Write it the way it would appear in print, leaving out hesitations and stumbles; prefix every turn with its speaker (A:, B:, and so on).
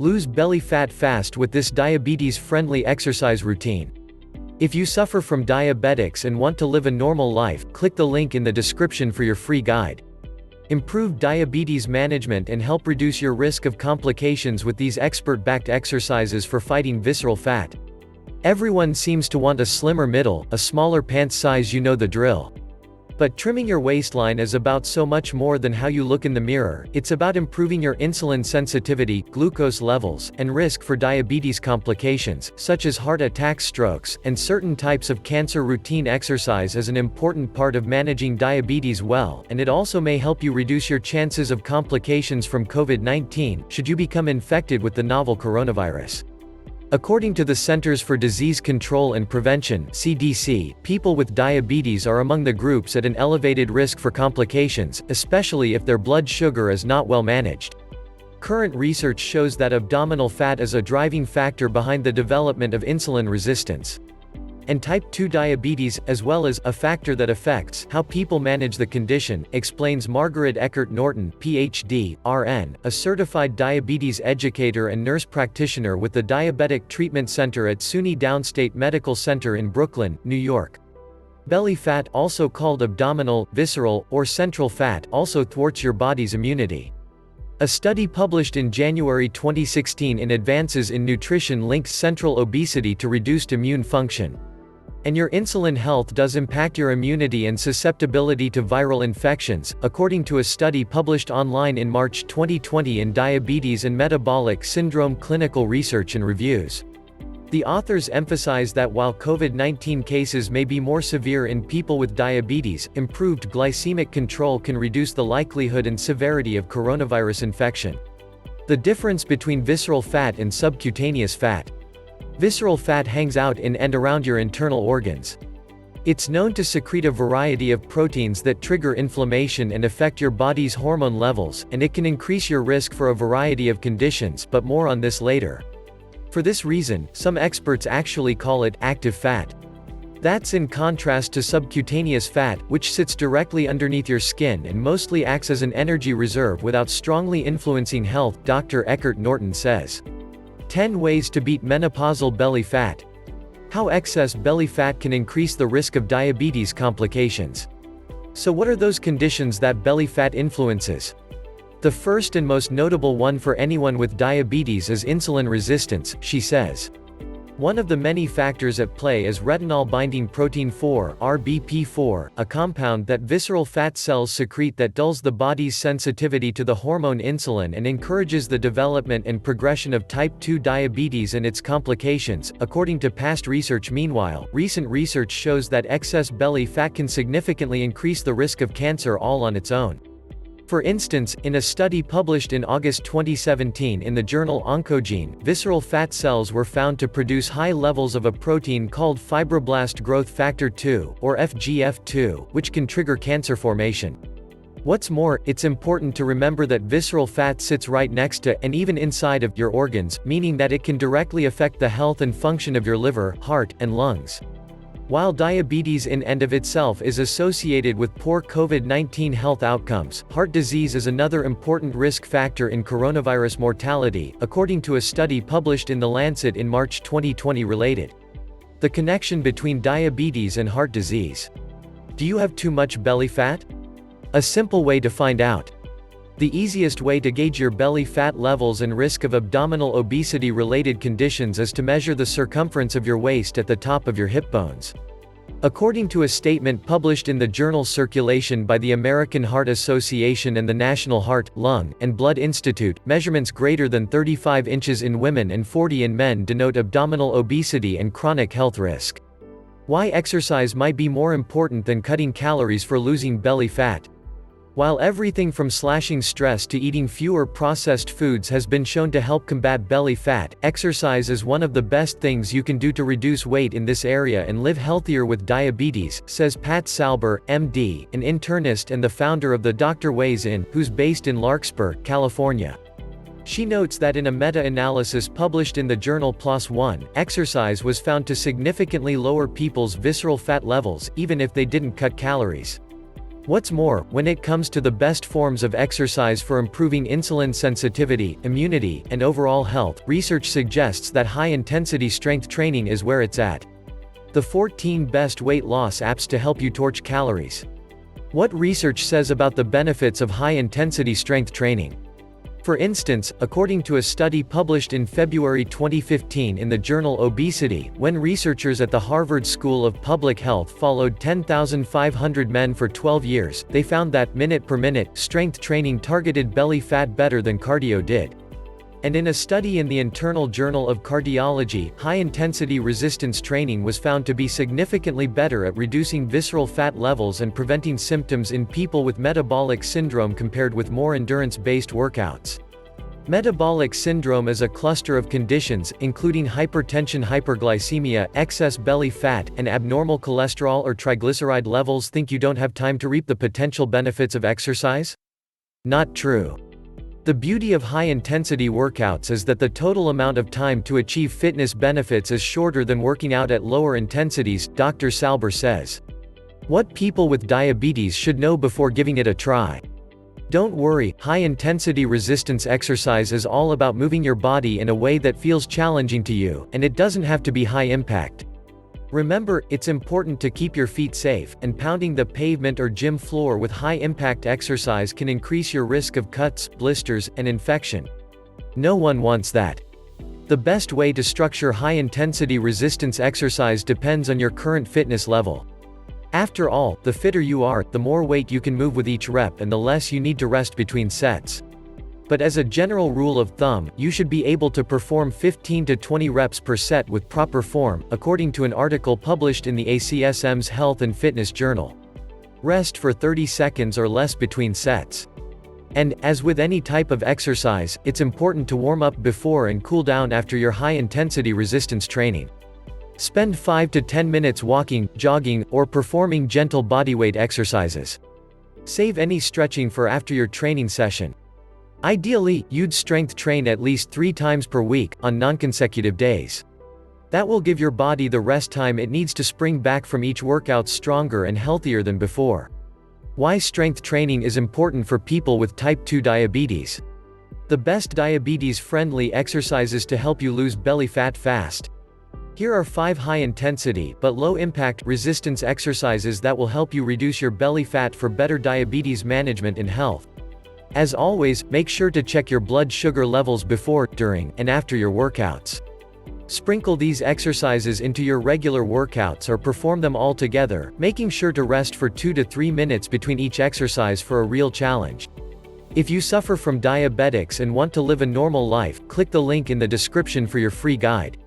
A: Lose belly fat fast with this diabetes-friendly exercise routine. If you suffer from diabetics and want to live a normal life, click the link in the description for your free guide. Improve diabetes management and help reduce your risk of complications with these expert-backed exercises for fighting visceral fat. Everyone seems to want a slimmer middle, a smaller pants size, you know the drill. But trimming your waistline is about so much more than how you look in the mirror. It's about improving your insulin sensitivity, glucose levels, and risk for diabetes complications, such as heart attacks, strokes, and certain types of cancer. Routine exercise is an important part of managing diabetes well, and it also may help you reduce your chances of complications from COVID-19, should you become infected with the novel coronavirus. According to the Centers for Disease Control and Prevention (CDC), people with diabetes are among the groups at an elevated risk for complications, especially if their blood sugar is not well managed. Current research shows that abdominal fat is a driving factor behind the development of insulin resistance and type 2 diabetes, as well as a factor that affects how people manage the condition, explains Margaret Eckert Norton, Ph.D., RN, a certified diabetes educator and nurse practitioner with the Diabetic Treatment Center at SUNY Downstate Medical Center in Brooklyn, New York. Belly fat, also called abdominal, visceral, or central fat, also thwarts your body's immunity. A study published in January 2016 in Advances in Nutrition links central obesity to reduced immune function. And your insulin health does impact your immunity and susceptibility to viral infections, according to a study published online in March 2020 in Diabetes and Metabolic Syndrome Clinical Research and Reviews. The authors emphasize that while COVID-19 cases may be more severe in people with diabetes, improved glycemic control can reduce the likelihood and severity of coronavirus infection. The difference between visceral fat and subcutaneous fat. Visceral fat hangs out in and around your internal organs. It's known to secrete a variety of proteins that trigger inflammation and affect your body's hormone levels, and it can increase your risk for a variety of conditions, but more on this later. For this reason, some experts actually call it active fat. That's in contrast to subcutaneous fat, which sits directly underneath your skin and mostly acts as an energy reserve without strongly influencing health, Dr. Eckert Norton says. 10 ways to beat menopausal belly fat. How excess belly fat can increase the risk of diabetes complications. So what are those conditions that belly fat influences? The first and most notable one for anyone with diabetes is insulin resistance, she says. One of the many factors at play is retinol-binding protein 4, RBP4, a compound that visceral fat cells secrete that dulls the body's sensitivity to the hormone insulin and encourages the development and progression of type 2 diabetes and its complications, according to past research. Meanwhile, recent research shows that excess belly fat can significantly increase the risk of cancer all on its own. For instance, in a study published in August 2017 in the journal Oncogene, visceral fat cells were found to produce high levels of a protein called fibroblast growth factor 2, or FGF2, which can trigger cancer formation. What's more, it's important to remember that visceral fat sits right next to, and even inside of, your organs, meaning that it can directly affect the health and function of your liver, heart, and lungs. While diabetes in and of itself is associated with poor COVID-19 health outcomes, heart disease is another important risk factor in coronavirus mortality, according to a study published in The Lancet in March 2020 related. The connection between diabetes and heart disease. Do you have too much belly fat? A simple way to find out. The easiest way to gauge your belly fat levels and risk of abdominal obesity-related conditions is to measure the circumference of your waist at the top of your hip bones. According to a statement published in the journal Circulation by the American Heart Association and the National Heart, Lung, and Blood Institute, measurements greater than 35 inches in women and 40 in men denote abdominal obesity and chronic health risk. Why exercise might be more important than cutting calories for losing belly fat. While everything from slashing stress to eating fewer processed foods has been shown to help combat belly fat, exercise is one of the best things you can do to reduce weight in this area and live healthier with diabetes, says Pat Salber, MD, an internist and the founder of the Dr. Weighs In, who's based in Larkspur, California. She notes that in a meta-analysis published in the journal PLOS One, exercise was found to significantly lower people's visceral fat levels, even if they didn't cut calories. What's more, when it comes to the best forms of exercise for improving insulin sensitivity, immunity, and overall health, research suggests that high-intensity strength training is where it's at. The 14 best weight loss apps to help you torch calories. What research says about the benefits of high-intensity strength training? For instance, according to a study published in February 2015 in the journal Obesity, when researchers at the Harvard School of Public Health followed 10,500 men for 12 years, they found that, minute per minute, strength training targeted belly fat better than cardio did. And in a study in the Internal Journal of Cardiology, high-intensity resistance training was found to be significantly better at reducing visceral fat levels and preventing symptoms in people with metabolic syndrome compared with more endurance-based workouts. Metabolic syndrome is a cluster of conditions, including hypertension, hyperglycemia, excess belly fat, and abnormal cholesterol or triglyceride levels. Think you don't have time to reap the potential benefits of exercise? Not true. The beauty of high-intensity workouts is that the total amount of time to achieve fitness benefits is shorter than working out at lower intensities, Dr. Salber says. What people with diabetes should know before giving it a try. Don't worry, high-intensity resistance exercise is all about moving your body in a way that feels challenging to you, and it doesn't have to be high-impact. Remember, it's important to keep your feet safe, and pounding the pavement or gym floor with high-impact exercise can increase your risk of cuts, blisters, and infection. No one wants that. The best way to structure high-intensity resistance exercise depends on your current fitness level. After all, the fitter you are, the more weight you can move with each rep and the less you need to rest between sets. But as a general rule of thumb, you should be able to perform 15 to 20 reps per set with proper form, according to an article published in the ACSM's Health and Fitness Journal. Rest for 30 seconds or less between sets. And, as with any type of exercise, it's important to warm up before and cool down after your high-intensity resistance training. Spend 5 to 10 minutes walking, jogging, or performing gentle bodyweight exercises. Save any stretching for after your training session. Ideally, you'd strength train at least 3 times per week, on non-consecutive days. That will give your body the rest time it needs to spring back from each workout stronger and healthier than before. Why strength training is important for people with type 2 diabetes. The best diabetes-friendly exercises to help you lose belly fat fast. Here are 5 high-intensity, but low-impact, resistance exercises that will help you reduce your belly fat for better diabetes management and health. As always, make sure to check your blood sugar levels before, during, and after your workouts. Sprinkle these exercises into your regular workouts or perform them all together, making sure to rest for 2 to 3 minutes between each exercise for a real challenge. If you suffer from diabetics and want to live a normal life, click the link in the description for your free guide.